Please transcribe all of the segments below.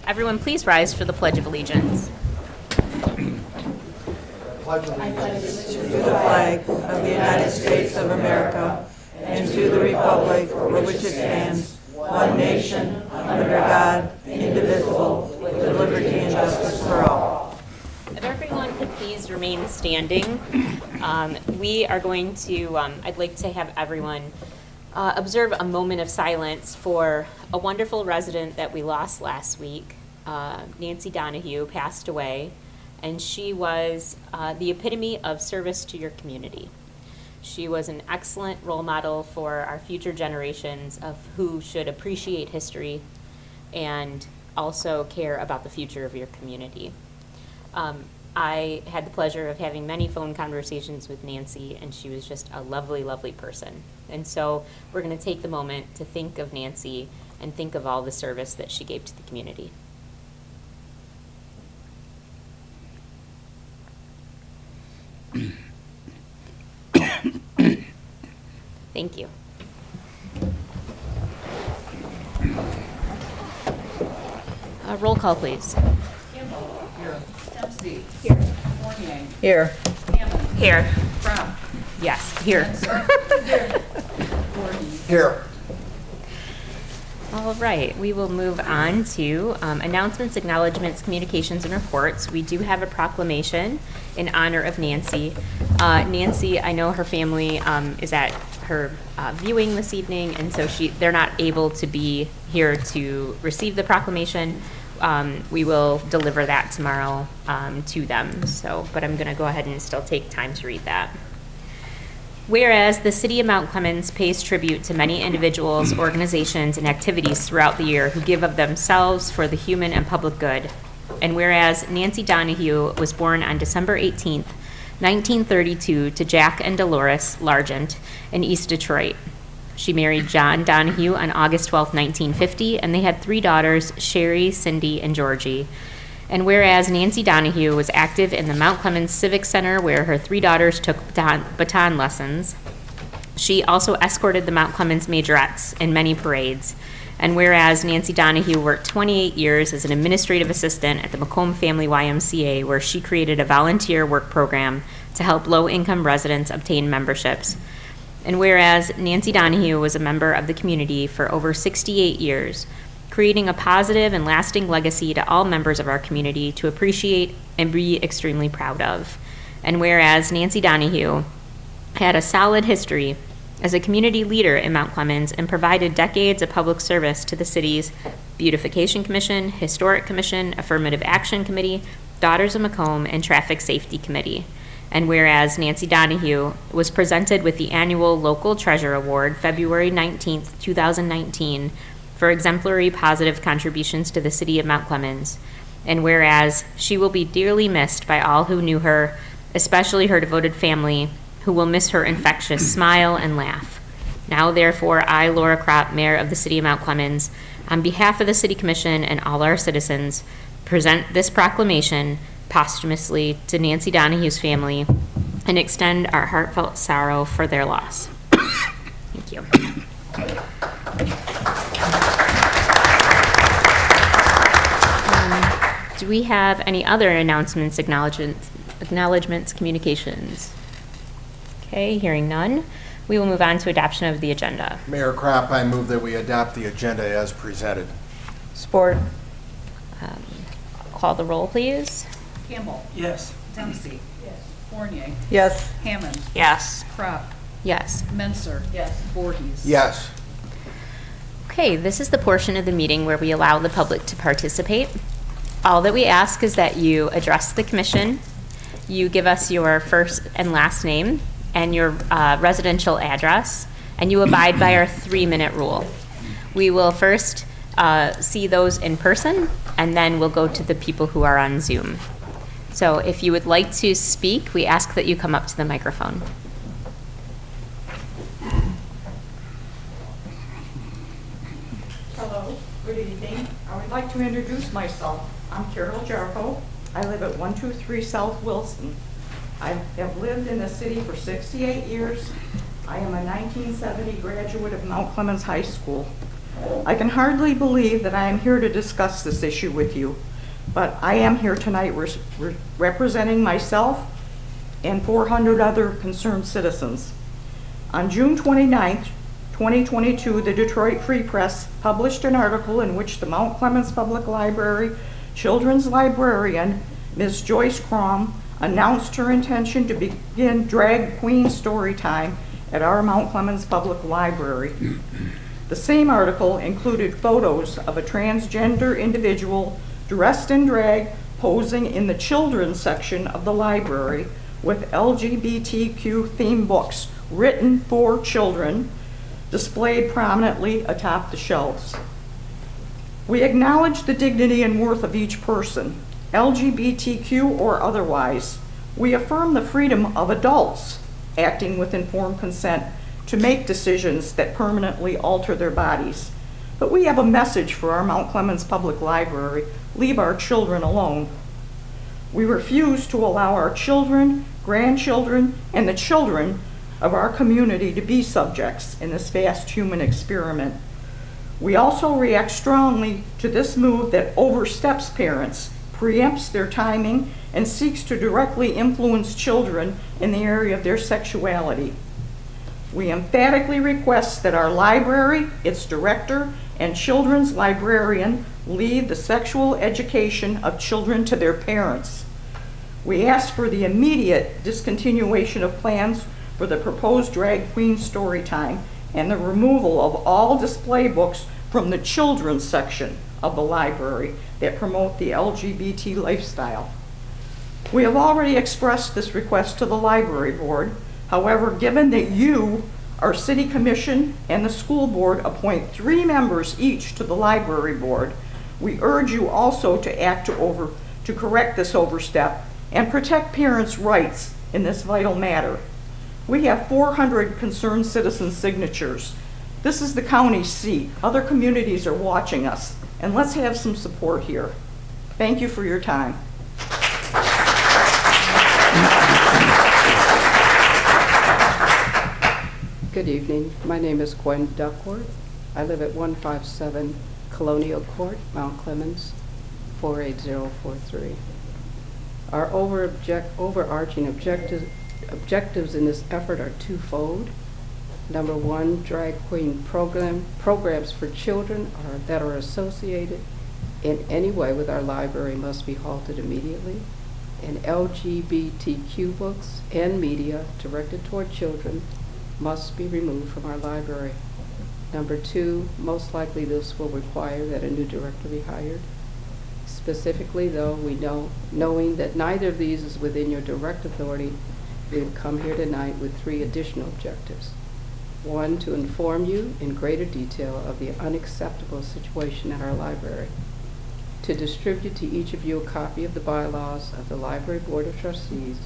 Everyone please rise for the Pledge of Allegiance. Pledge allegiance to the flag of the United States of America and to the republic for which it stands, one nation, under God, indivisible, with liberty and justice for all. If everyone could please remain standing, we are going to, I'd like to have everyone observe a moment of silence for a wonderful resident that we lost last week. Nancy Donahue passed away, and she was the epitome of service to your community. She was an excellent role model for our future generations of who should appreciate history and also care about the future of your community. I had the pleasure of having many phone conversations with Nancy, and she was just a lovely, lovely person. And so we're going to take the moment to think of Nancy and think of all the service that she gave to the community. Thank you. Roll call, please. Campbell. Here. Dempsey. Here. Fournier. Here. Hammond. Here. Brown. Yes, here. Voorhees. Here. All right, we will move on to announcements, acknowledgments, communications, and reports. We do have a proclamation in honor of Nancy. Nancy, I know her family is at her viewing this evening, and so they're not able to be here to receive the proclamation. We will deliver that tomorrow to them. So, but I'm going to go ahead and still take time to read that. Whereas the City of Mount Clemens pays tribute to many individuals, organizations, and activities throughout the year who give of themselves for the human and public good. And whereas Nancy Donahue was born on December 18th, 1932 to Jack and Dolores Largent in East Detroit. She married John Donahue on August 12, 1950, and they had 3 daughters, Sherry, Cindy, and Georgie. And whereas Nancy Donahue was active in the Mount Clemens Civic Center where her 3 daughters took baton lessons, she also escorted the Mount Clemens majorettes in many parades. And whereas Nancy Donahue worked 28 years as an administrative assistant at the Macomb Family YMCA, where she created a volunteer work program to help low-income residents obtain memberships. And whereas Nancy Donahue was a member of the community for over 68 years, creating a positive and lasting legacy to all members of our community to appreciate and be extremely proud of. And whereas Nancy Donahue had a solid history as a community leader in Mount Clemens and provided decades of public service to the city's Beautification Commission, Historic Commission, Affirmative Action Committee, Daughters of Macomb, and Traffic Safety Committee. And whereas Nancy Donahue was presented with the annual Local Treasure Award February 19th, 2019, for exemplary positive contributions to the City of Mount Clemens. And whereas she will be dearly missed by all who knew her, especially her devoted family, who will miss her infectious smile and laugh. Now, therefore, I, Laura Kropp, Mayor of the City of Mount Clemens, on behalf of the City Commission and all our citizens, present this proclamation posthumously to Nancy Donahue's family and extend our heartfelt sorrow for their loss. Thank you. Do we have any other announcements, acknowledgements, communications? Okay, hearing none, we will move on to adoption of the agenda. Mayor Kropp, I move that we adopt the agenda as presented. Support. Call the roll, please. Campbell. Yes. Dempsey. Yes. Fournier. Yes. Hammond. Yes. Kropp. Yes. Menser. Yes. Voorhees. Yes. Okay, this is the portion of the meeting where we allow the public to participate. All that we ask is that you address the commission, you give us your first and last name and your residential address, and you abide by our 3-minute rule. We will first see those in person, and then we'll go to the people who are on Zoom. So if you would like to speak, we ask that you come up to the microphone. Hello, good evening. I would like to introduce myself. I'm Carol Jarko. I live at 123 South Wilson. I have lived in the city for 68 years. I am a 1970 graduate of Mount Clemens High School. I can hardly believe that I am here to discuss this issue with you, but I am here tonight representing myself and 400 other concerned citizens. On June 29th, 2022, the Detroit Free Press published an article in which the Mount Clemens Public Library children's librarian, Ms. Joyce Crom, announced her intention to begin drag queen story time at our Mount Clemens Public Library. The same article included photos of a transgender individual dressed in drag posing in the children's section of the library with LGBTQ theme books written for children displayed prominently atop the shelves. We acknowledge the dignity and worth of each person, LGBTQ or otherwise. We affirm the freedom of adults acting with informed consent to make decisions that permanently alter their bodies. But we have a message for our Mount Clemens Public Library: leave our children alone. We refuse to allow our children, grandchildren, and the children of our community to be subjects in this vast human experiment. We also react strongly to this move that oversteps parents, preempts their timing, and seeks to directly influence children in the area of their sexuality. We emphatically request that our library, its director, and children's librarian leave the sexual education of children to their parents. We ask for the immediate discontinuation of plans for the proposed drag queen story time and the removal of all display books from the children's section of the library that promote the LGBT lifestyle. We have already expressed this request to the library board. However, given that you, our city commission, and the school board appoint 3 members each to the library board, we urge you also to act to correct this overstep and protect parents' rights in this vital matter. We have 400 concerned citizen signatures. This is the county seat. Other communities are watching us, and let's have some support here. Thank you for your time. Good evening. My name is Gwen Duckworth. I live at 157 Colonial Court, Mount Clemens, 48043. Our overarching objectives in this effort are twofold. Number one, drag queen programs for children that are associated in any way with our library must be halted immediately, and LGBTQ books and media directed toward children must be removed from our library. Number two, most likely this will require that a new director be hired. Specifically, though, knowing that neither of these is within your direct authority, we've come here tonight with 3 additional objectives. One, to inform you in greater detail of the unacceptable situation at our library. To distribute to each of you a copy of the bylaws of the Library Board of Trustees,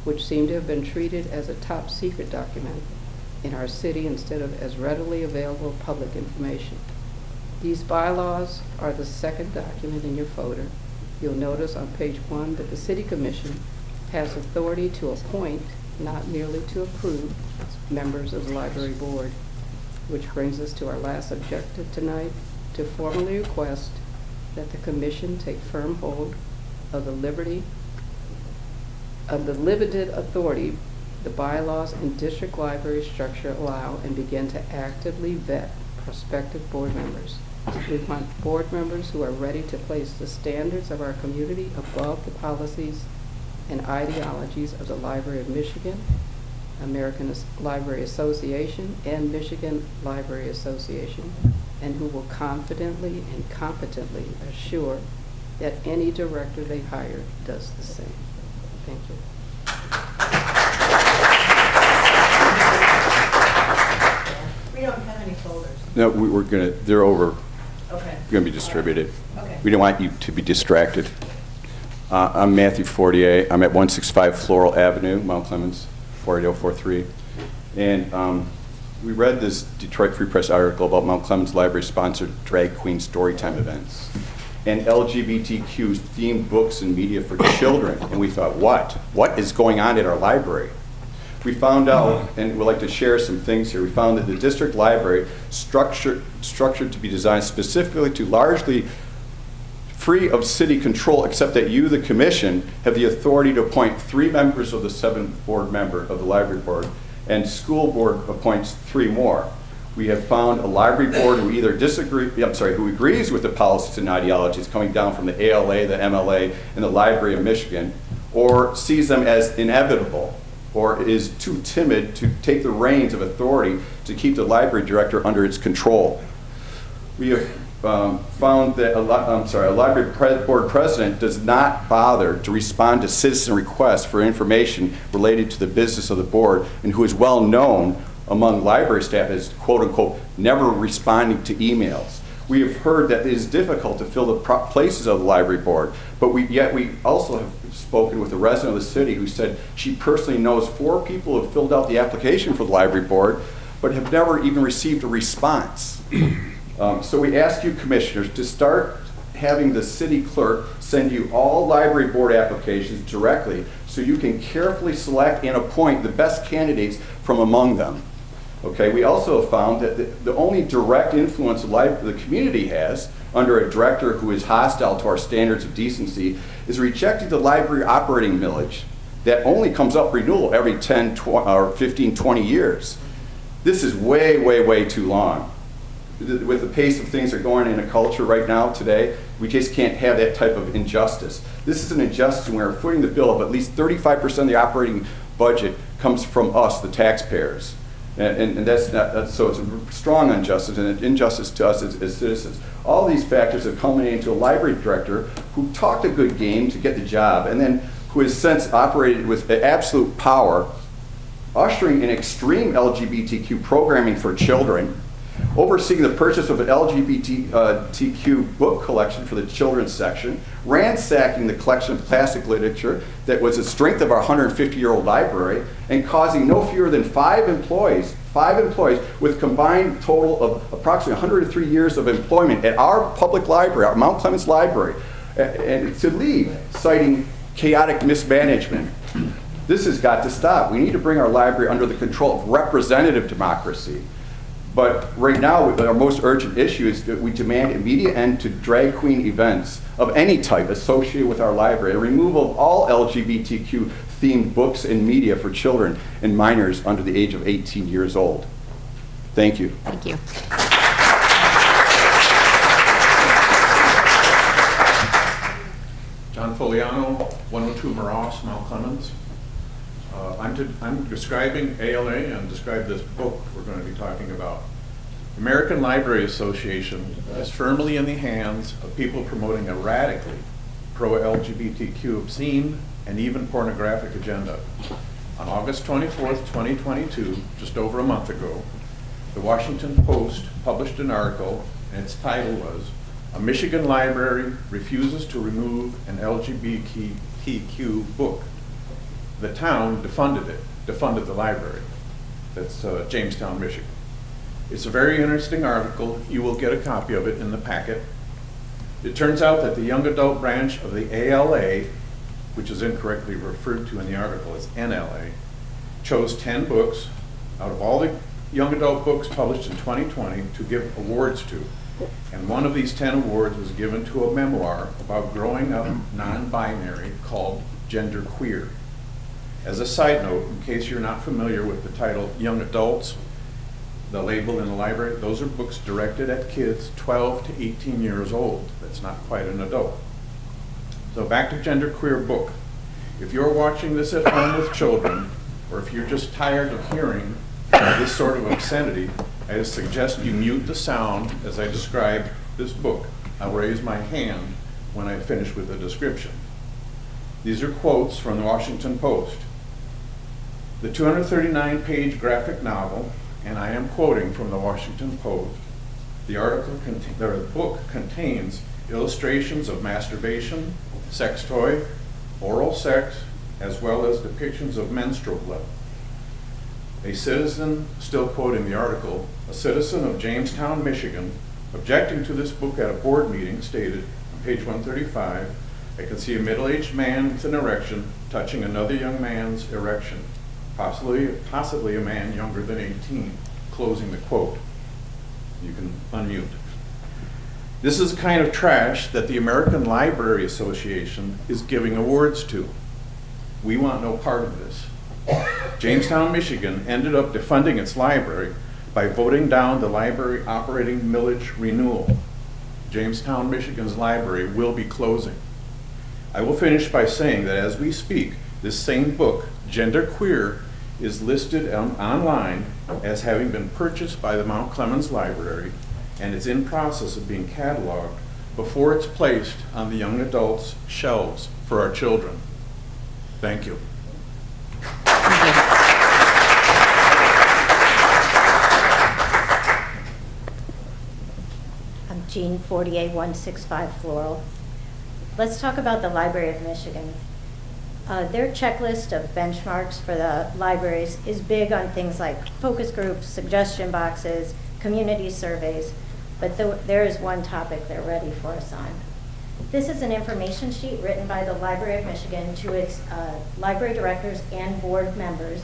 which seem to have been treated as a top secret document in our city instead of as readily available public information. These bylaws are the second document in your folder. You'll notice on page 1 that the City Commission has authority to appoint, not merely to approve, members of the Library Board. Which brings us to our last objective tonight, to formally request that the Commission take firm hold of the limited authority the bylaws and district library structure allow and begin to actively vet prospective board members. We want board members who are ready to place the standards of our community above the policies and ideologies of the Library of Michigan, American Library Association, and Michigan Library Association, and who will confidently and competently assure that any director they hire does the same. Thank you. We don't have any folders. No, we're gonna, they're over, Okay. gonna be distributed. Okay. We don't want you to be distracted. I'm Matthew Fortier. I'm at 165 Floral Avenue, Mount Clemens, 48043. And we read this Detroit Free Press article about Mount Clemens Library-sponsored drag queen storytime events and LGBTQ themed books and media for children. And we thought, what? What is going on at our library? we found out, and we'd like to share some things here, we found that the district library structured to be designed specifically to largely free of city control, except that you, the commission, have the authority to appoint 3 members of the 7 board member of the library board, and school board appoints 3 more. We have found a library board who either who agrees with the policies and ideologies coming down from the ALA, the MLA, and the Library of Michigan, or sees them as inevitable, or is too timid to take the reins of authority to keep the library director under its control. We have found that a library board president does not bother to respond to citizen requests for information related to the business of the board, and who is well known among library staff as, quote unquote, never responding to emails. We have heard that it is difficult to fill the places of the library board, but yet we also have spoken with a resident of the city who said she personally knows 4 people who have filled out the application for the library board, but have never even received a response. So we ask you commissioners to start having the city clerk send you all library board applications directly so you can carefully select and appoint the best candidates from among them. Okay, we also found that the only direct influence the community has under a director who is hostile to our standards of decency is rejecting the library operating millage that only comes up renewal every 10, or 15, 20 years. This is way, way, way too long. With the pace of things that are going in a culture right now today, we just can't have that type of injustice. This is an injustice, and we're footing the bill of at least 35% of the operating budget comes from us, the taxpayers. And so it's a strong injustice, and an injustice to us as citizens. All these factors have culminated into a library director who talked a good game to get the job, and then who has since operated with absolute power, ushering in extreme LGBTQ programming for children, overseeing the purchase of an LGBTQ book collection for the children's section, ransacking the collection of classic literature that was the strength of our 150-year-old library, and causing no fewer than 5 employees with combined total of approximately 103 years of employment at our public library, our Mount Clemens Library, and to leave, citing chaotic mismanagement. This has got to stop. We need to bring our library under the control of representative democracy. But right now, our most urgent issue is that we demand immediate end to drag queen events of any type associated with our library, a removal of all LGBTQ themed books and media for children and minors under the age of 18 years old. Thank you. Thank you. John Foliano, 102 Morass, Mount Clemens. I'm describing ALA and describe this book we're going to be talking about. American Library Association is firmly in the hands of people promoting a radically pro-LGBTQ obscene and even pornographic agenda. On August 24th, 2022, just over a month ago, the Washington Post published an article, and its title was, "A Michigan Library Refuses to Remove an LGBTQ Book." The town defunded the library. That's Jamestown, Michigan. It's a very interesting article. You will get a copy of it in the packet. It turns out that the young adult branch of the ALA, which is incorrectly referred to in the article as NLA, chose 10 books out of all the young adult books published in 2020 to give awards to. And one of these 10 awards was given to a memoir about growing up non-binary called Gender Queer. As a side note, in case you're not familiar with the title Young Adults, the label in the library, those are books directed at kids 12 to 18 years old. That's not quite an adult. So back to Gender Queer book. If you're watching this at home with children, or if you're just tired of hearing this sort of obscenity, I suggest you mute the sound as I describe this book. I'll raise my hand when I finish with the description. These are quotes from the Washington Post. The 239-page graphic novel, and I am quoting from the Washington Post, the book contains illustrations of masturbation, sex toy, oral sex, as well as depictions of menstrual blood. A citizen, still quoting the article, a citizen of Jamestown, Michigan, objecting to this book at a board meeting, stated on page 135, "I can see a middle-aged man with an erection touching another young man's erection. possibly a man younger than 18, closing the quote. You can unmute. This is the kind of trash that the American Library Association is giving awards to. We want no part of this. Jamestown, Michigan ended up defunding its library by voting down the library operating millage renewal. Jamestown, Michigan's library will be closing. I will finish by saying that as we speak, this same book, Gender Queer, is listed online as having been purchased by the Mount Clemens Library, and it's in process of being cataloged before it's placed on the young adults' shelves for our children. Thank you. I'm Jean, 48165 Floral. Let's talk about the Library of Michigan. Their checklist of benchmarks for the libraries is big on things like focus groups, suggestion boxes, community surveys, but there is one topic they're ready for us on. This is an information sheet written by the Library of Michigan to its library directors and board members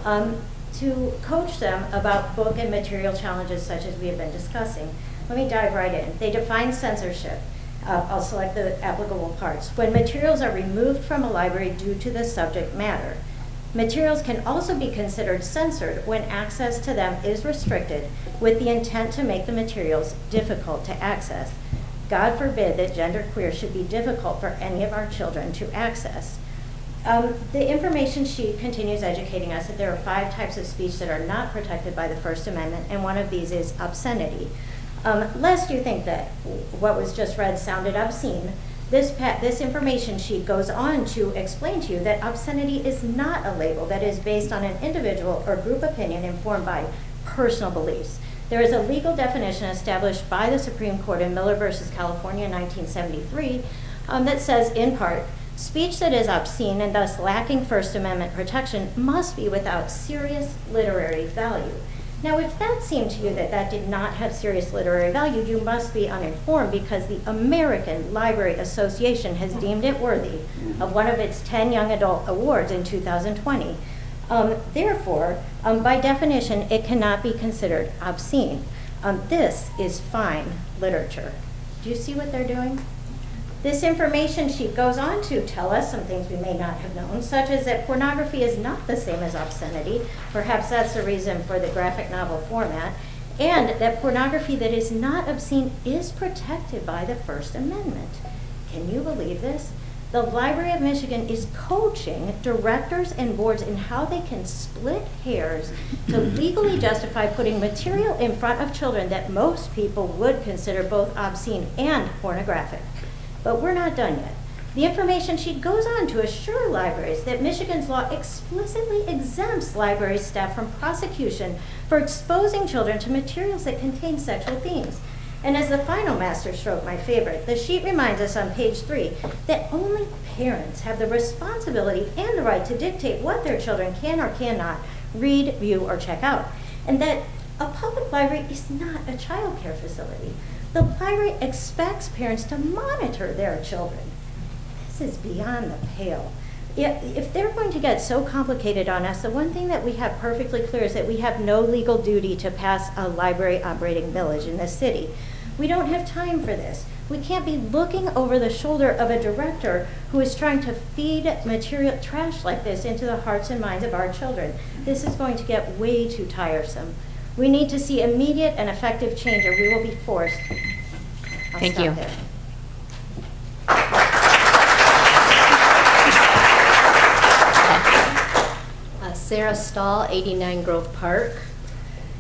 to coach them about book and material challenges such as we have been discussing. Let me dive right in. They define censorship. I'll select the applicable parts. When materials are removed from a library due to the subject matter. Materials can also be considered censored when access to them is restricted with the intent to make the materials difficult to access. God forbid that genderqueer should be difficult for any of our children to access. The information sheet continues educating us that there are 5 types of speech that are not protected by the First Amendment, and one of these is obscenity. Lest you think that what was just read sounded obscene, this information sheet goes on to explain to you that obscenity is not a label that is based on an individual or group opinion informed by personal beliefs. There is a legal definition established by the Supreme Court in Miller v. California in 1973 that says, in part, speech that is obscene and thus lacking First Amendment protection must be without serious literary value. Now, if that seemed to you that that did not have serious literary value, you must be uninformed because the American Library Association has deemed it worthy of one of its 10 Young Adult Awards in 2020. Therefore, by definition, it cannot be considered obscene. This is fine literature. Do you see what they're doing? This information sheet goes on to tell us some things we may not have known, such as that pornography is not the same as obscenity. Perhaps that's the reason for the graphic novel format. And that pornography that is not obscene is protected by the First Amendment. Can you believe this? The Library of Michigan is coaching directors and boards in how they can split hairs to legally justify putting material in front of children that most people would consider both obscene and pornographic. But we're not done yet. The information sheet goes on to assure libraries that Michigan's law explicitly exempts library staff from prosecution for exposing children to materials that contain sexual themes. And as the final masterstroke, my favorite, the sheet reminds us on page 3 that only parents have the responsibility and the right to dictate what their children can or cannot read, view, or check out. And that a public library is not a child care facility. The library expects parents to monitor their children. This is beyond the pale. If they're going to get so complicated on us, the one thing that we have perfectly clear is that we have no legal duty to pass a library operating millage in this city. We don't have time for this. We can't be looking over the shoulder of a director who is trying to feed material trash like this into the hearts and minds of our children. This is going to get way too tiresome. We need to see immediate and effective change or we will be forced. Thank you. There. Sarah Stahl, 89 Grove Park.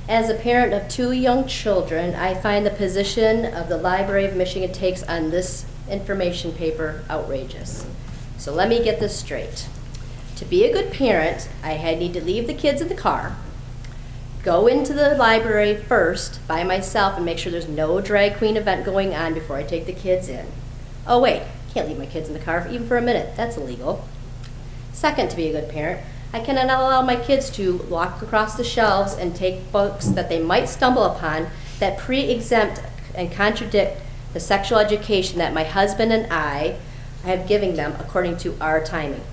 As a parent of 2 young children, I find the position of the Library of Michigan takes on this information paper outrageous. So let me get this straight. To be a good parent, I need to leave the kids in the car, go into the library first by myself and make sure there's no drag queen event going on before I take the kids in. Oh wait, can't leave my kids in the car even for a minute. That's illegal. Second, to be a good parent, I cannot allow my kids to walk across the shelves and take books that they might stumble upon that pre-exempt and contradict the sexual education that my husband and I have given them according to our timing.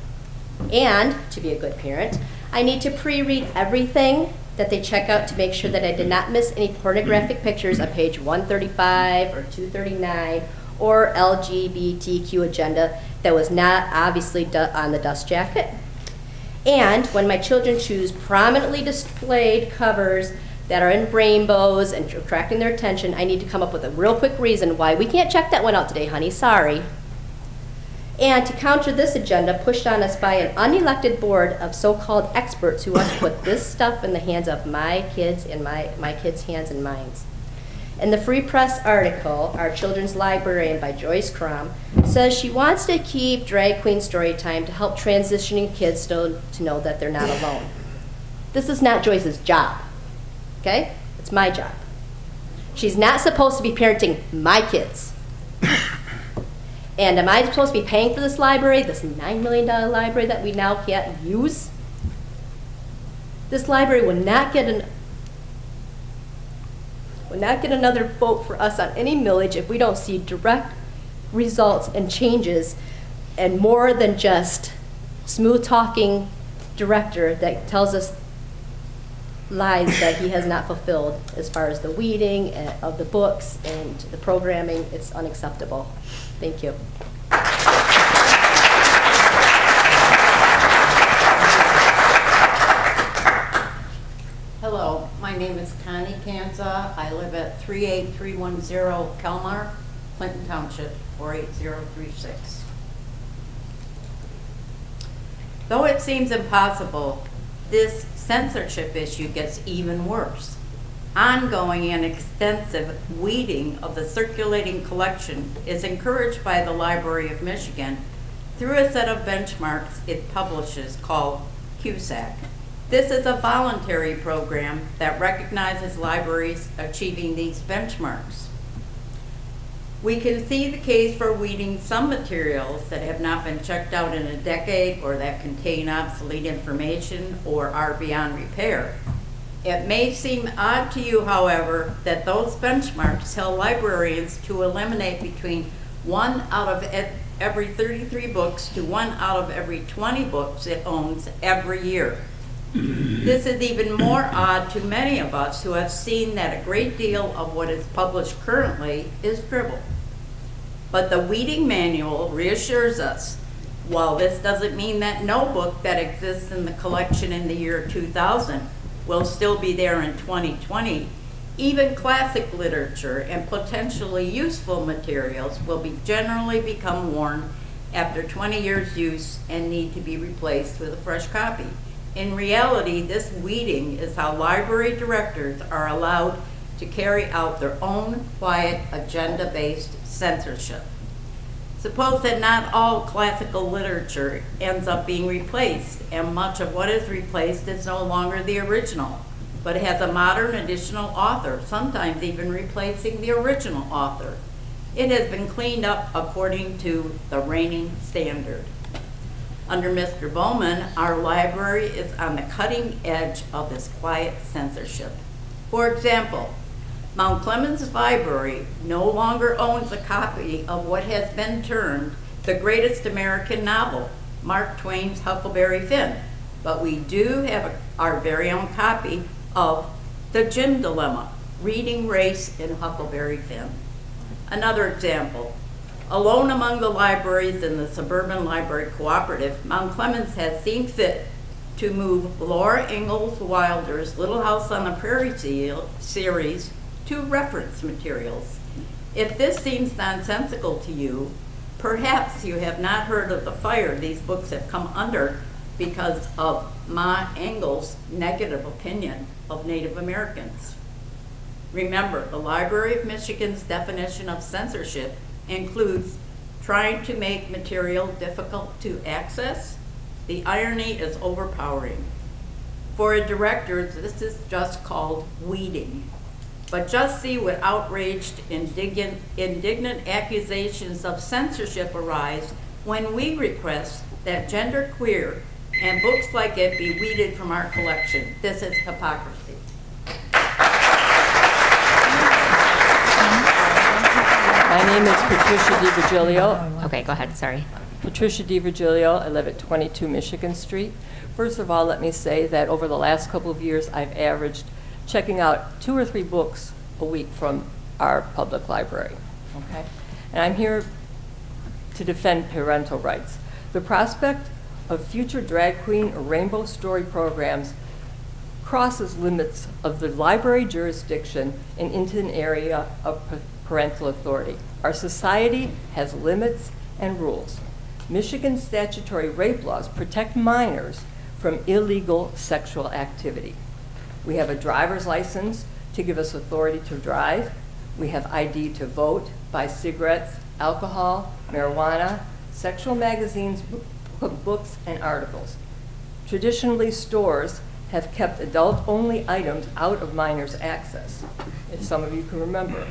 And, to be a good parent, I need to pre-read everything that they check out to make sure that I did not miss any pornographic pictures on page 135 or 239 or LGBTQ agenda that was not obviously on the dust jacket. And when my children choose prominently displayed covers that are in rainbows and attracting their attention, I need to come up with a real quick reason why we can't check that one out today, honey, sorry. And to counter this agenda pushed on us by an unelected board of so-called experts who want to put this stuff in the hands of my kids and my kids' hands and minds. In the Free Press article, Our Children's Librarian by Joyce Crum says she wants to keep drag queen story time to help transitioning kids to know that they're not alone. This is not Joyce's job, okay? It's my job. She's not supposed to be parenting my kids. And am I supposed to be paying for this library, this $9 million library that we now can't use? This library will not get another vote for us on any millage if we don't see direct results and changes and more than just smooth-talking director that tells us lies that he has not fulfilled as far as the weeding of the books and the programming. It's unacceptable. Thank you. Hello, my name is Connie Kanza. I live at 38310 Kelmar, Clinton Township, 48036. Though it seems impossible, this censorship issue gets even worse. Ongoing and extensive weeding of the circulating collection is encouraged by the Library of Michigan through a set of benchmarks it publishes called CUSAC. This is a voluntary program that recognizes libraries achieving these benchmarks. We can see the case for weeding some materials that have not been checked out in a decade or that contain obsolete information or are beyond repair. It may seem odd to you, however, that those benchmarks tell librarians to eliminate between 1 out of every 33 books to 1 out of every 20 books it owns every year. This is even more odd to many of us who have seen that a great deal of what is published currently is dribble. But the weeding manual reassures us, while this doesn't mean that no book that exists in the collection in the year 2000 will still be there in 2020, even classic literature and potentially useful materials will generally become worn after 20 years use and need to be replaced with a fresh copy. In reality, this weeding is how library directors are allowed to carry out their own quiet, agenda-based censorship. Suppose that not all classical literature ends up being replaced, and much of what is replaced is no longer the original, but has a modern additional author, sometimes even replacing the original author. It has been cleaned up according to the reigning standard. Under Mr. Bowman, our library is on the cutting edge of this quiet censorship. For example, Mount Clemens Library no longer owns a copy of what has been termed the greatest American novel, Mark Twain's Huckleberry Finn, but we do have our very own copy of The Jim Dilemma, Reading Race in Huckleberry Finn. Another example, alone among the libraries in the Suburban Library Cooperative, Mount Clemens has seen fit to move Laura Ingalls Wilder's Little House on the Prairie series to reference materials. If this seems nonsensical to you, perhaps you have not heard of the fire these books have come under because of Ma Ingalls' negative opinion of Native Americans. Remember, the Library of Michigan's definition of censorship includes trying to make material difficult to access. The irony is overpowering. For a director, this is just called weeding. But just see what outraged, indignant accusations of censorship arise when we request that genderqueer and books like it be weeded from our collection. This is hypocrisy. My name is Patricia DiVigilio. Okay, go ahead, sorry. Patricia DiVirgilio. I live at 22 Michigan Street. First of all, let me say that over the last couple of years, I've averaged checking out 2 or 3 books a week from our public library. Okay? And I'm here to defend parental rights. The prospect of future drag queen or rainbow story programs crosses limits of the library jurisdiction and into an area of parental authority. Our society has limits and rules. Michigan statutory rape laws protect minors from illegal sexual activity. We have a driver's license to give us authority to drive. We have ID to vote, buy cigarettes, alcohol, marijuana, sexual magazines, books, and articles. Traditionally, stores have kept adult-only items out of minors' access, if some of you can remember.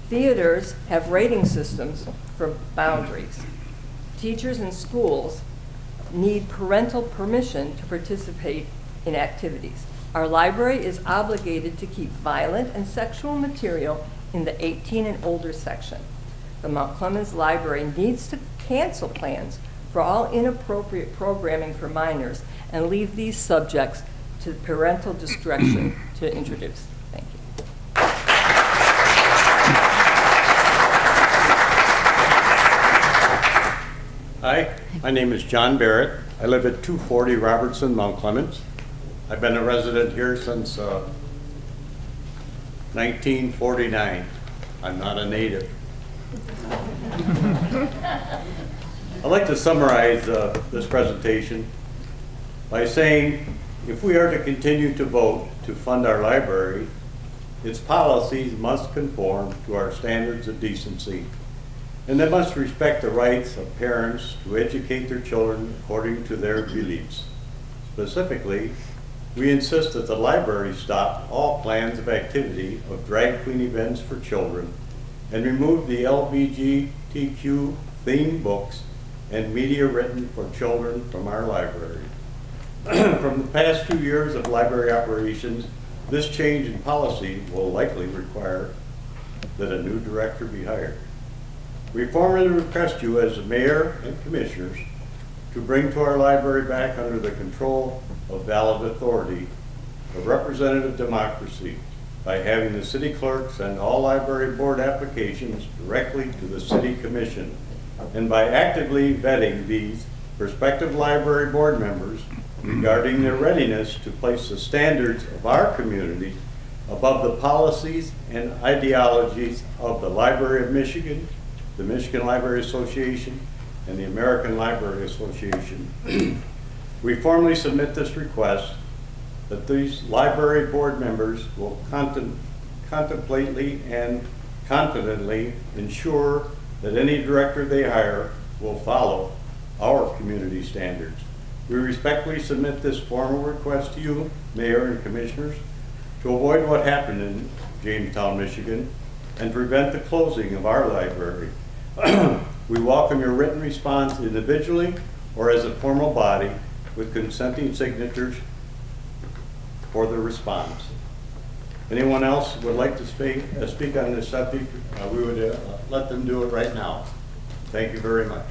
Theaters have rating systems for boundaries. Teachers and schools need parental permission to participate in activities. Our library is obligated to keep violent and sexual material in the 18 and older section. The Mount Clemens Library needs to cancel plans for all inappropriate programming for minors and leave these subjects to parental discretion to introduce. Thank you. Hi, my name is John Barrett. I live at 240 Robertson, Mount Clemens. I've been a resident here since 1949. I'm not a native. I'd like to summarize this presentation by saying if we are to continue to vote to fund our library, its policies must conform to our standards of decency, and they must respect the rights of parents to educate their children according to their beliefs. Specifically, we insist that the library stop all plans of activity of drag queen events for children and remove the LGBTQ themed books and media written for children from our library. From the past 2 years of library operations, this change in policy will likely require that a new director be hired. We formally request you as the mayor and commissioners to bring to our library back under the control of valid authority of representative democracy by having the city clerk send all library board applications directly to the city commission, and by actively vetting these prospective library board members regarding their readiness to place the standards of our community above the policies and ideologies of the Library of Michigan, the Michigan Library Association, and the American Library Association. We formally submit this request that these library board members will contemplatively and confidently ensure that any director they hire will follow our community standards. We respectfully submit this formal request to you, Mayor and Commissioners, to avoid what happened in Jamestown, Michigan, and prevent the closing of our library. We welcome your written response individually or as a formal body with consenting signatures for the response. Anyone else would like to speak on this subject, we would let them do it right now. Thank you very much.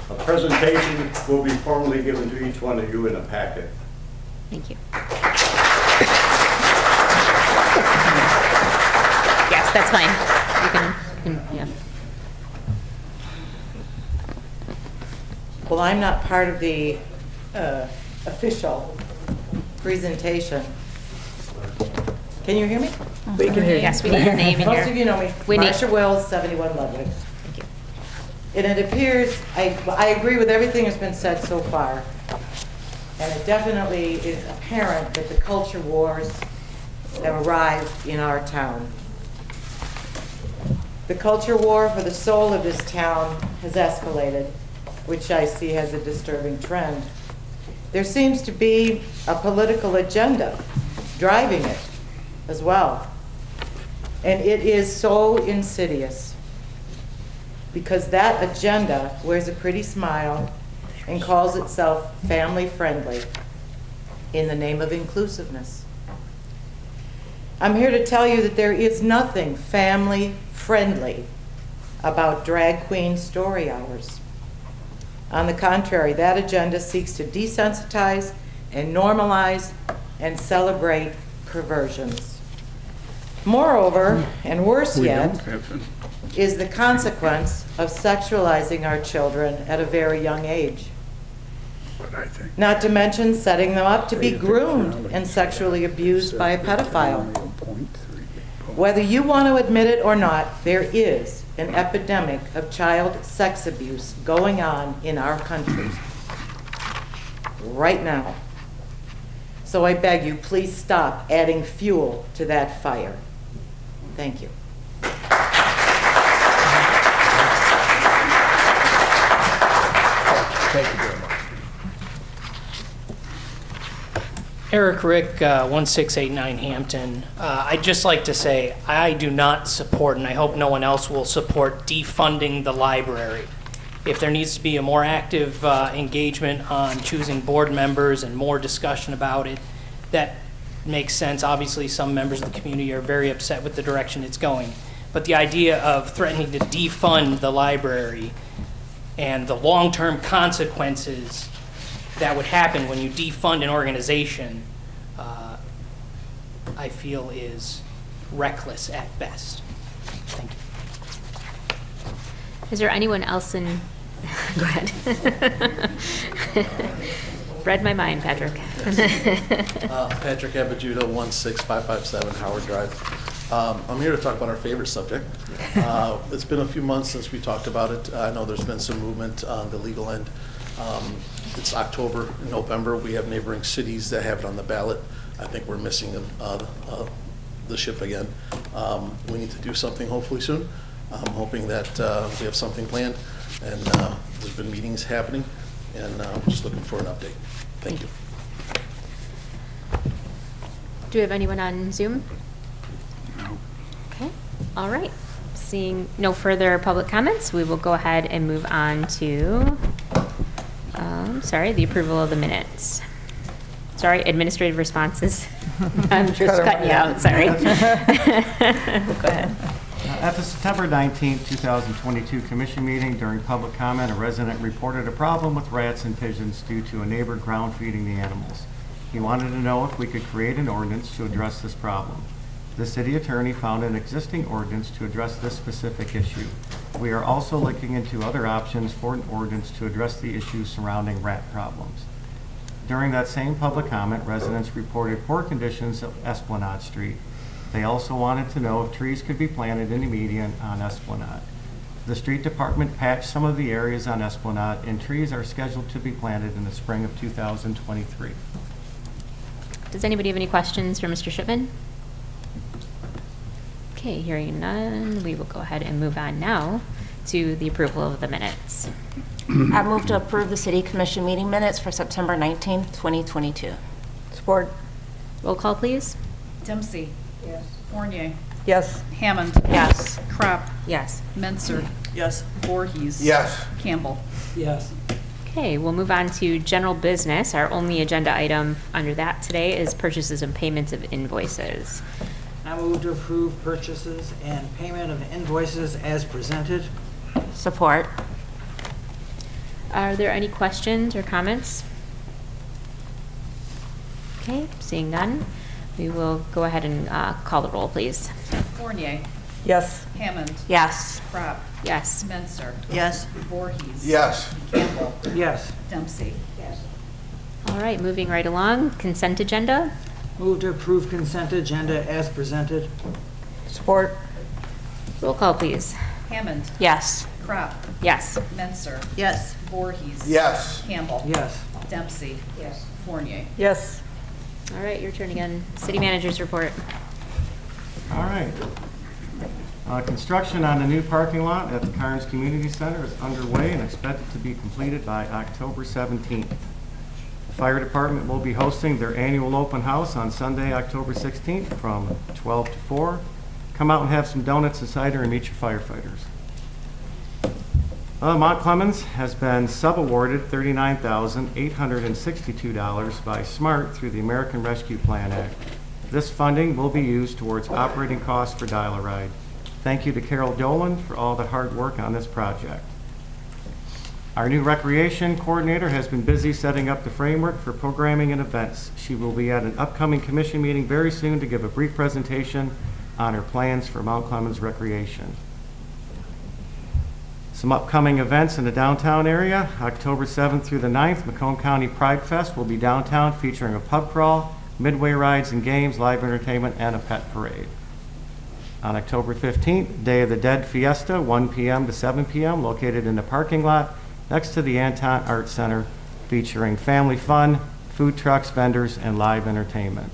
A presentation will be formally given to each one of you in a packet. Thank you. Yes, that's fine. You can yeah. Well, I'm not part of the official presentation. Can you hear me? We can hear you. Yes, we need your name in here. Most of you know me. Marsha Wells, 71 Ludwig. Thank you. And it appears, I agree with everything that's been said so far. And it definitely is apparent that the culture wars have arrived in our town. The culture war for the soul of this town has escalated, which I see as a disturbing trend. There seems to be a political agenda driving it as well. And it is so insidious because that agenda wears a pretty smile and calls itself family friendly in the name of inclusiveness. I'm here to tell you that there is nothing family friendly about drag queen story hours. On the contrary, that agenda seeks to desensitize and normalize and celebrate perversions. Moreover, and worse yet, is the consequence of sexualizing our children at a very young age. Not to mention setting them up to be groomed and sexually abused by a pedophile. Whether you want to admit it or not, there is an epidemic of child sex abuse going on in our country right now. So I beg you, please stop adding fuel to that fire. Thank you. Thank you very much. Eric Rick, 1689 Hampton. I'd just like to say I do not support, and I hope no one else will support, defunding the library. If there needs to be a more active engagement on choosing board members and more discussion about it, that makes sense. Obviously, some members of the community are very upset with the direction it's going. But the idea of threatening to defund the library and the long-term consequences that would happen when you defund an organization, I feel is reckless at best. Thank you. Is there anyone else in? Go ahead. Read my mind, Patrick. Patrick Abajuda, 16557 Howard Drive. I'm here to talk about our favorite subject. It's been a few months since we talked about it. I know there's been some movement on the legal end. It's October, November. We have neighboring cities that have it on the ballot. I think we're missing the ship again. We need to do something hopefully soon. I'm hoping that we have something planned, and there's been meetings happening, and I'm just looking for an update. Thank you. Do we have anyone on Zoom? No. Okay, all right. Seeing no further public comments, we will go ahead and move on to, the approval of the minutes. Sorry, administrative responses. I'm just cutting you out, sorry. Go ahead. At the September 19, 2022 commission meeting, during public comment, a resident reported a problem with rats and pigeons due to a neighbor ground feeding the animals. He wanted to know if we could create an ordinance to address this problem. The city attorney found an existing ordinance to address this specific issue. We are also looking into other options for an ordinance to address the issues surrounding rat problems. During that same public comment, residents reported poor conditions of Esplanade Street. They also wanted to know if trees could be planted in the median on Esplanade. The street department patched some of the areas on Esplanade, and trees are scheduled to be planted in the spring of 2023. Does anybody have any questions for Mr. Shipman? Okay, hearing none, we will go ahead and move on now to the approval of the minutes. I move to approve the City Commission meeting minutes for September 19th, 2022. Support. Roll call, please. Dempsey. Yes. Fournier. Yes. Hammond. Yes. Crop. Yes. Menser. Yes. Voorhees. Yes. Campbell. Yes. Okay, we'll move on to general business. Our only agenda item under that today is purchases and payments of invoices. I move to approve purchases and payment of invoices as presented. Support. Are there any questions or comments? Okay, seeing none, we will go ahead and call the roll, please. Fournier. Yes. Hammond. Yes. Crop. Yes. Menser. Yes. Voorhees. Yes. Campbell. Yes. Dempsey. Yes. All right, moving right along, consent agenda. Move to approve consent agenda as presented. Support. Roll call, please. Hammond. Yes. Crop. Yes. Menser. Yes. Voorhees. Yes. Campbell. Yes. Dempsey. Yes. Fournier. Yes. All right, your turn again. City manager's report. All right. Construction on the new parking lot at the Carnes Community Center is underway and expected to be completed by October 17th. The fire department will be hosting their annual open house on Sunday, October 16th from 12 to 4. Come out and have some donuts and cider and meet your firefighters. Mount Clemens has been sub-awarded $39,862 by SMART through the American Rescue Plan Act. This funding will be used towards operating costs for Dial-A-Ride. Thank you to Carol Dolan for all the hard work on this project. Our new recreation coordinator has been busy setting up the framework for programming and events. She will be at an upcoming commission meeting very soon to give a brief presentation on her plans for Mount Clemens recreation. Some upcoming events in the downtown area. October 7th through the 9th, Macomb County Pride Fest will be downtown featuring a pub crawl, midway rides and games, live entertainment, and a pet parade. On October 15th, Day of the Dead Fiesta, 1 p.m. to 7 p.m., located in the parking lot next to the Anton Art Center, featuring family fun, food trucks, vendors, and live entertainment.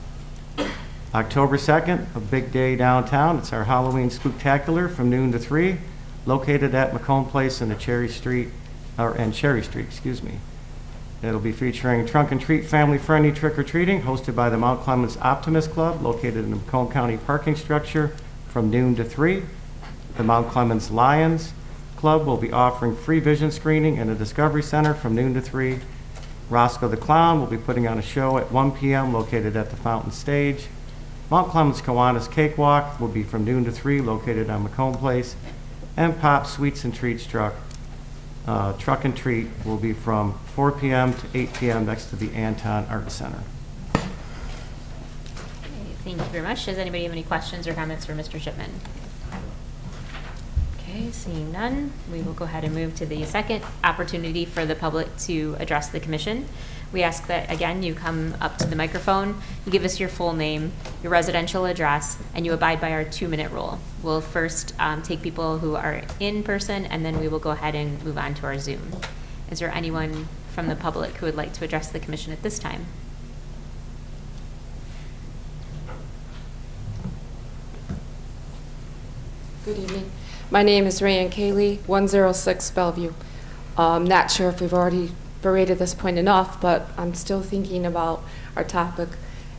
October 2nd, a big day downtown. It's our Halloween Spooktacular from noon to 3, located at Macomb Place and Cherry Street, excuse me. It'll be featuring trunk and treat family-friendly trick-or-treating hosted by the Mount Clemens Optimist Club, located in the Macomb County parking structure from noon to 3. The Mount Clemens Lions Club will be offering free vision screening in the Discovery Center from noon to 3. Roscoe the Clown will be putting on a show at 1 p.m. located at the Fountain Stage. Mount Clemens Kiwanis Cakewalk will be from noon to 3, located on Macomb Place. And Pop Sweets and Treats Truck and Treat will be from 4 p.m. to 8 p.m. next to the Anton Art Center. Okay, thank you very much. Does anybody have any questions or comments for Mr. Shipman? Okay, seeing none, we will go ahead and move to the second opportunity for the public to address the commission. We ask that, again, you come up to the microphone, you give us your full name, your residential address, and you abide by our 2-minute rule. We'll first take people who are in person, and then we will go ahead and move on to our Zoom. Is there anyone from the public who would like to address the commission at this time? Good evening. My name is Rayanne Cayley, 106 Bellevue. Not sure if we've already berated this point enough, but I'm still thinking about our topic,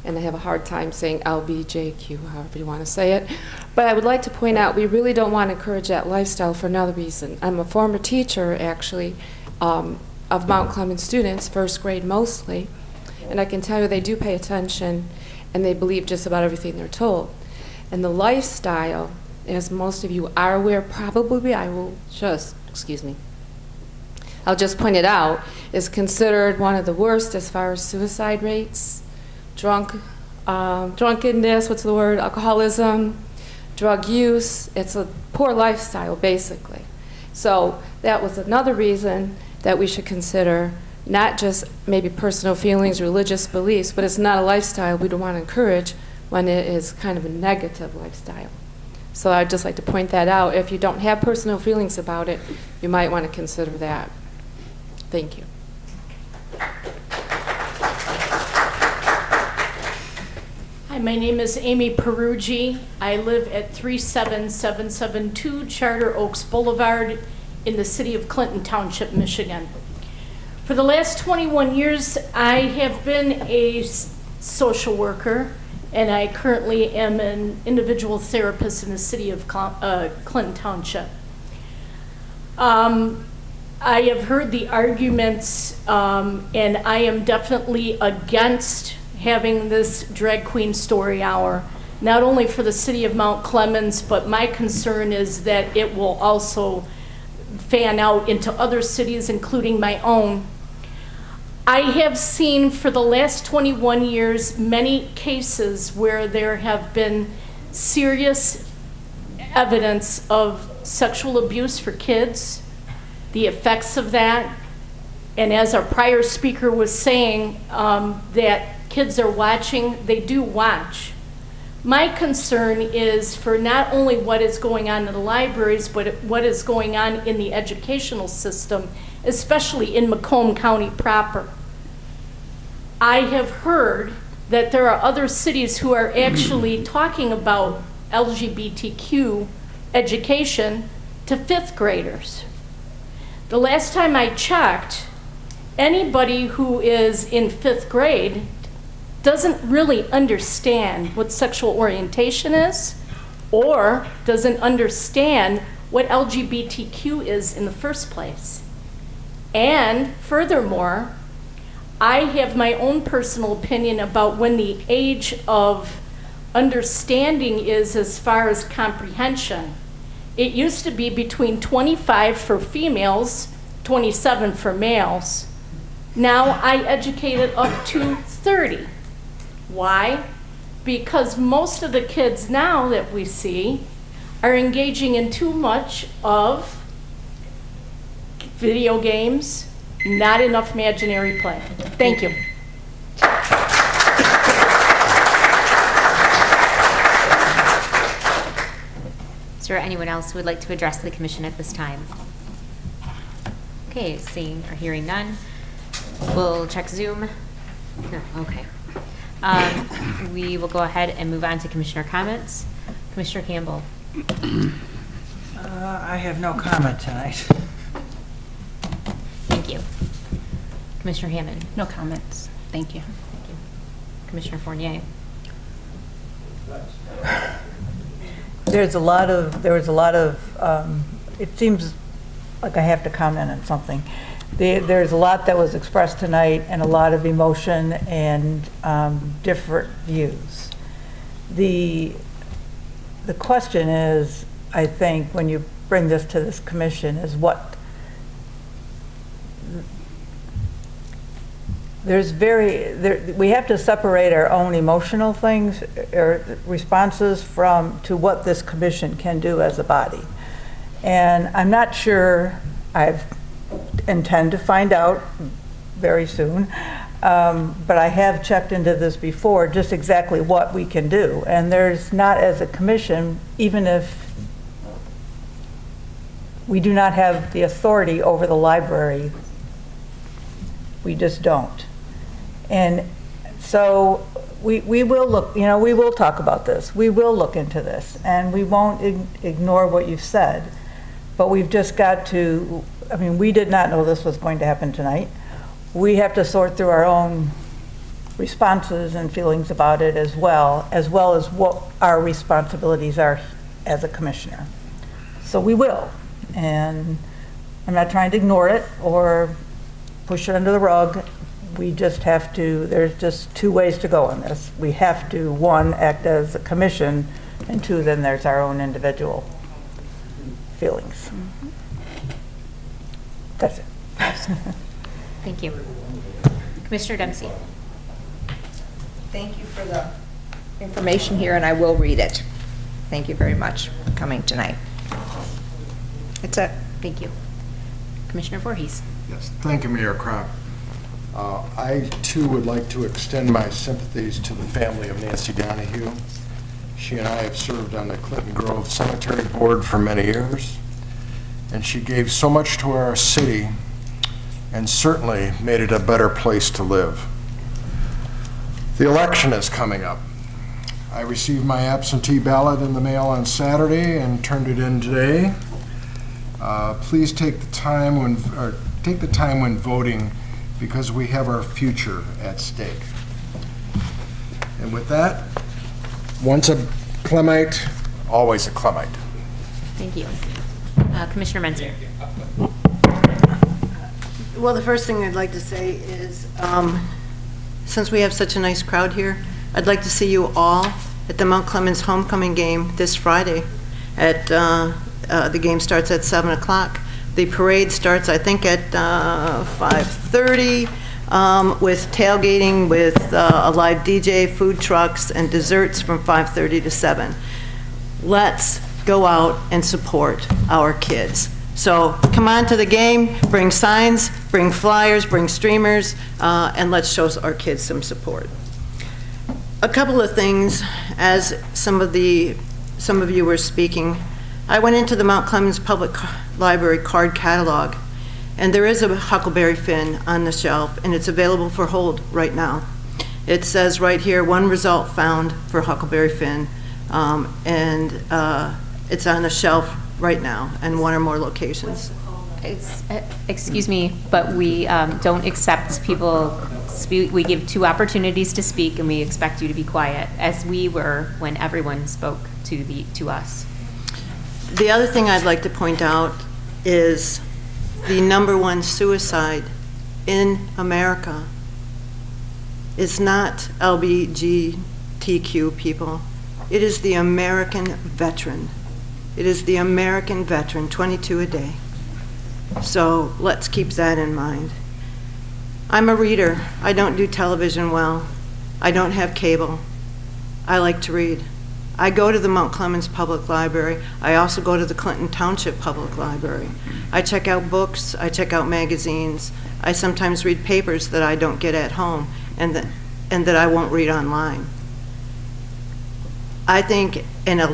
and I have a hard time saying LBJQ, however you want to say it. But I would like to point out we really don't want to encourage that lifestyle for another reason. I'm a former teacher, actually, of Mount Clemens students, first grade mostly, and I can tell you they do pay attention, and they believe just about everything they're told. And the lifestyle, as most of you are aware, probably, I'll just point it out, is considered one of the worst as far as suicide rates, drunkenness, alcoholism, drug use. It's a poor lifestyle, basically. So that was another reason that we should consider not just maybe personal feelings, religious beliefs, but it's not a lifestyle we don't want to encourage when it is kind of a negative lifestyle. So I'd just like to point that out. If you don't have personal feelings about it, you might want to consider that. Thank you. Hi, my name is Amy Peruggi. I live at 37772 Charter Oaks Boulevard in the city of Clinton Township, Michigan. For the last 21 years, I have been a social worker, and I currently am an individual therapist in the city of Clinton Township. I have heard the arguments, and I am definitely against having this drag queen story hour, not only for the city of Mount Clemens, but my concern is that it will also fan out into other cities, including my own. I have seen for the last 21 years many cases where there have been serious evidence of sexual abuse for kids, the effects of that, and as our prior speaker was saying, that kids are watching, they do watch. My concern is for not only what is going on in the libraries, but what is going on in the educational system, especially in Macomb County proper. I have heard that there are other cities who are actually talking about LGBTQ education to 5th graders. The last time I checked, anybody who is in 5th grade doesn't really understand what sexual orientation is or doesn't understand what LGBTQ is in the first place. And furthermore, I have my own personal opinion about when the age of understanding is as far as comprehension. It used to be between 25 for females, 27 for males. Now I educate it up to 30. Why? Because most of the kids now that we see are engaging in too much of video games, not enough imaginary play. Thank you. Is there anyone else who would like to address the commission at this time? Okay, seeing or hearing none. We'll check Zoom. No, okay. We will go ahead and move on to commissioner comments. Commissioner Campbell. I have no comment tonight. Thank you. Commissioner Hammond. No comments. Thank you. Thank you. Commissioner Fournier. There was a lot of, it seems like I have to comment on something. There's a lot that was expressed tonight and a lot of emotion and different views. The question is, I think, when you bring this to this commission, is what we have to separate our own emotional things or responses to what this commission can do as a body. And I'm not sure, I intend to find out very soon, but I have checked into this before, just exactly what we can do. And there's not, as a commission, even if we do not have the authority over the library, we just don't. And so we will look, we will talk about this. We will look into this, and we won't ignore what you've said. But we've just got to, we did not know this was going to happen tonight. We have to sort through our own responses and feelings about it as well as what our responsibilities are as a commissioner. So we will. And I'm not trying to ignore it or push it under the rug. We just have to, there's just two ways to go on this. We have to, one, act as a commission, and two, then there's our own individual feelings. That's it. Thank you. Commissioner Dempsey. Thank you for the information here, and I will read it. Thank you very much for coming tonight. That's it. Thank you. Commissioner Voorhees. Yes, thank you, Mayor Cronk. I, too, would like to extend my sympathies to the family of Nancy Donahue. She and I have served on the Clinton Grove Cemetery Board for many years, and she gave so much to our city and certainly made it a better place to live. The election is coming up. I received my absentee ballot in the mail on Saturday and turned it in today. Please take the time when voting, because we have our future at stake. And with that, once a Clemite, always a Clemite. Thank you. Commissioner Menzer. Well, the first thing I'd like to say is, since we have such a nice crowd here, I'd like to see you all at the Mount Clemens homecoming game this Friday. The game starts at 7 o'clock. The parade starts, I think, at 5:30 with tailgating with a live DJ, food trucks, and desserts from 5:30 to 7. Let's go out and support our kids. So come on to the game, bring signs, bring flyers, bring streamers, and let's show our kids some support. A couple of things, as some of you were speaking. I went into the Mount Clemens Public Library card catalog, and there is a Huckleberry Finn on the shelf, and it's available for hold right now. It says right here, 1 result found for Huckleberry Finn, and it's on the shelf right now in 1 or more locations. Excuse me, but we don't accept people. We give 2 opportunities to speak, and we expect you to be quiet, as we were when everyone spoke to us. The other thing I'd like to point out is the #1 suicide in America is not LGBTQ people. It is the American veteran. It is the American veteran, 22 a day. So let's keep that in mind. I'm a reader. I don't do television well. I don't have cable. I like to read. I go to the Mount Clemens Public Library. I also go to the Clinton Township Public Library. I check out books. I check out magazines. I sometimes read papers that I don't get at home and that I won't read online. I think a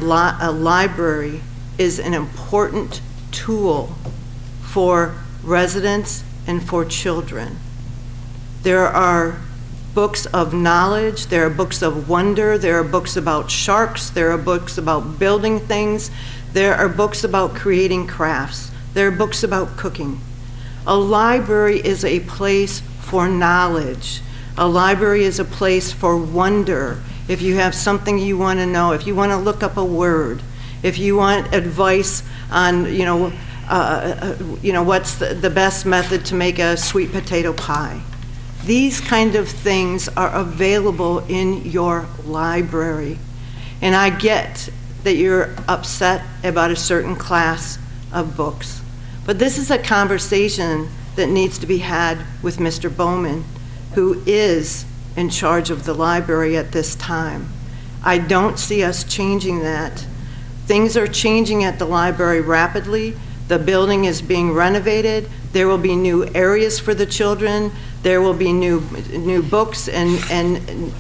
library is an important tool for residents and for children. There are books of knowledge, there are books of wonder, there are books about sharks, there are books about building things, there are books about creating crafts, there are books about cooking. A library is a place for knowledge. A library is a place for wonder. If you have something you want to know, if you want to look up a word, if you want advice on, what's the best method to make a sweet potato pie. These kind of things are available in your library. And I get that you're upset about a certain class of books. But this is a conversation that needs to be had with Mr. Bowman, who is in charge of the library at this time. I don't see us changing that. Things are changing at the library rapidly. The building is being renovated. There will be new areas for the children. There will be new books and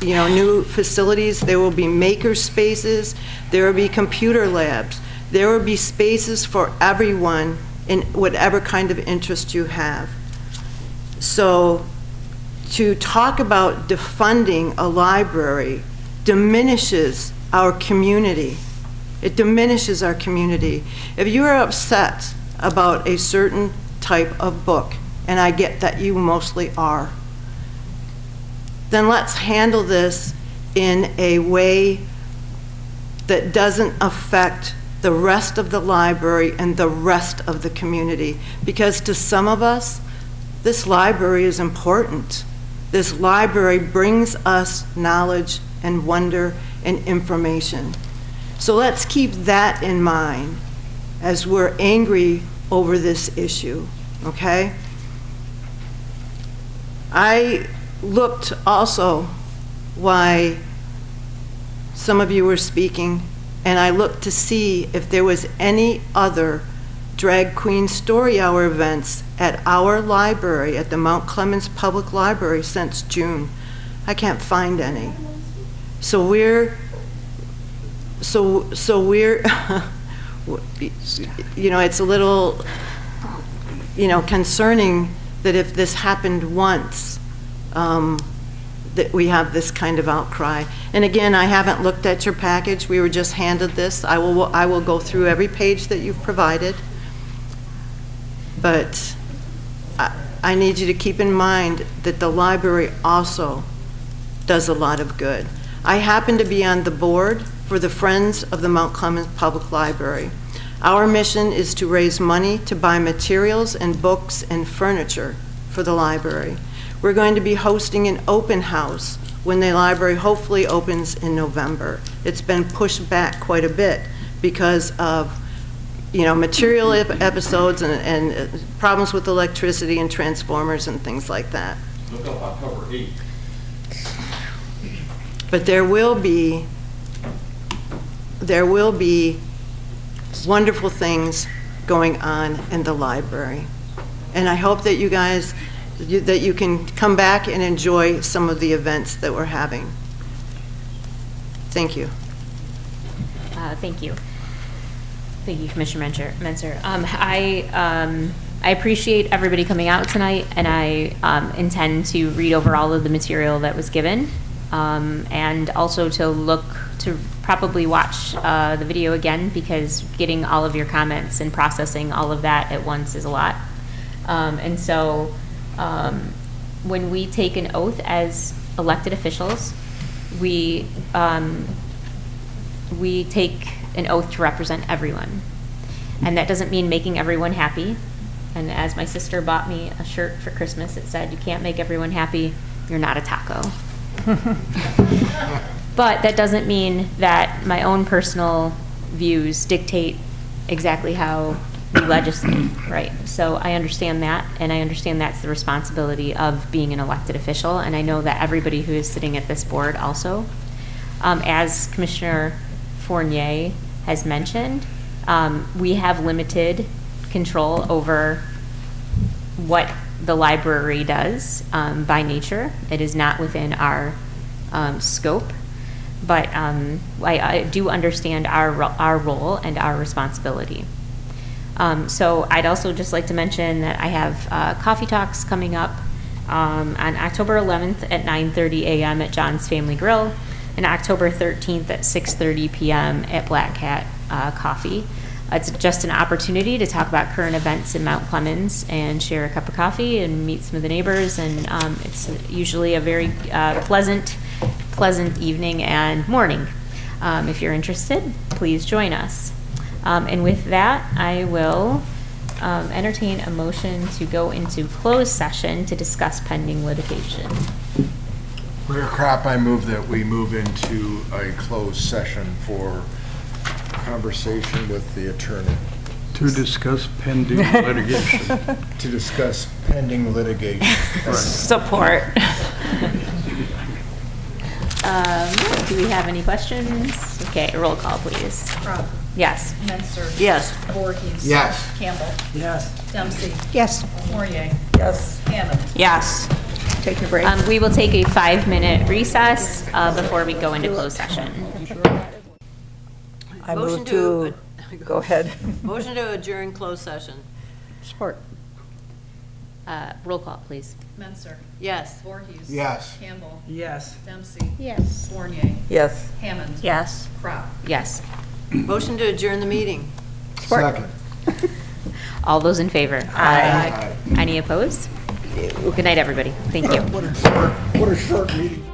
new facilities. There will be maker spaces. There will be computer labs. There will be spaces for everyone in whatever kind of interest you have. So to talk about defunding a library diminishes our community. It diminishes our community. If you are upset about a certain type of book, and I get that you mostly are, then let's handle this in a way that doesn't affect the rest of the library and the rest of the community. Because to some of us, this library is important. This library brings us knowledge and wonder and information. So let's keep that in mind as we're angry over this issue, okay? I looked also why some of you were speaking, and I looked to see if there was any other drag queen story hour events at our library, at the Mount Clemens Public Library, since June. I can't find any. So we're it's a little, concerning that if this happened once, that we have this kind of outcry. And again, I haven't looked at your package. We were just handed this. I will go through every page that you've provided. But I need you to keep in mind that the library also does a lot of good. I happen to be on the board for the Friends of the Mount Clemens Public Library. Our mission is to raise money to buy materials and books and furniture for the library. We're going to be hosting an open house when the library hopefully opens in November. It's been pushed back quite a bit because of material episodes and problems with electricity and transformers and things like that. Look up October 8th. But there will be wonderful things going on in the library. And I hope that you guys, that you can come back and enjoy some of the events that we're having. Thank you. Thank you. Thank you, Commissioner Menser. I appreciate everybody coming out tonight, and I intend to read over all of the material that was given, and also to probably watch the video again, because getting all of your comments and processing all of that at once is a lot. And so when we take an oath as elected officials, we take an oath to represent everyone. And that doesn't mean making everyone happy. And as my sister bought me a shirt for Christmas, it said, "You can't make everyone happy, you're not a taco." But that doesn't mean that my own personal views dictate exactly how we legislate, right? So I understand that, and I understand that's the responsibility of being an elected official, and I know that everybody who is sitting at this board also. As Commissioner Fournier has mentioned, we have limited control over what the library does by nature. It is not within our scope, but I do understand our role and our responsibility. So I'd also just like to mention that I have coffee talks coming up on October 11th at 9:30 a.m. at John's Family Grill, and October 13th at 6:30 p.m. at Black Cat Coffee. It's just an opportunity to talk about current events in Mount Clemens and share a cup of coffee and meet some of the neighbors, and it's usually a very pleasant evening and morning. If you're interested, please join us. And with that, I will entertain a motion to go into closed session to discuss pending litigation. Mayor Kropp, I move that we move into a closed session for conversation with the attorney. To discuss pending litigation. To discuss pending litigation. Support. Do we have any questions? Okay, roll call, please. Kropp. Yes. Menster. Yes. Voorhees. Yes. Campbell. Yes. Dempsey. Yes. Fournier. Yes. Hammond. Yes. Taking a break. We will take a 5-minute recess before we go into closed session. I move to, go ahead. Motion to adjourn closed session. Support. Roll call, please. Menster. Yes. Voorhees. Yes. Campbell. Yes. Dempsey. Yes. Fournier. Yes. Hammond. Yes. Kropp. Yes. Motion to adjourn the meeting. Second. All those in favor? Aye. Any opposed? Good night, everybody. Thank you. What a short meeting.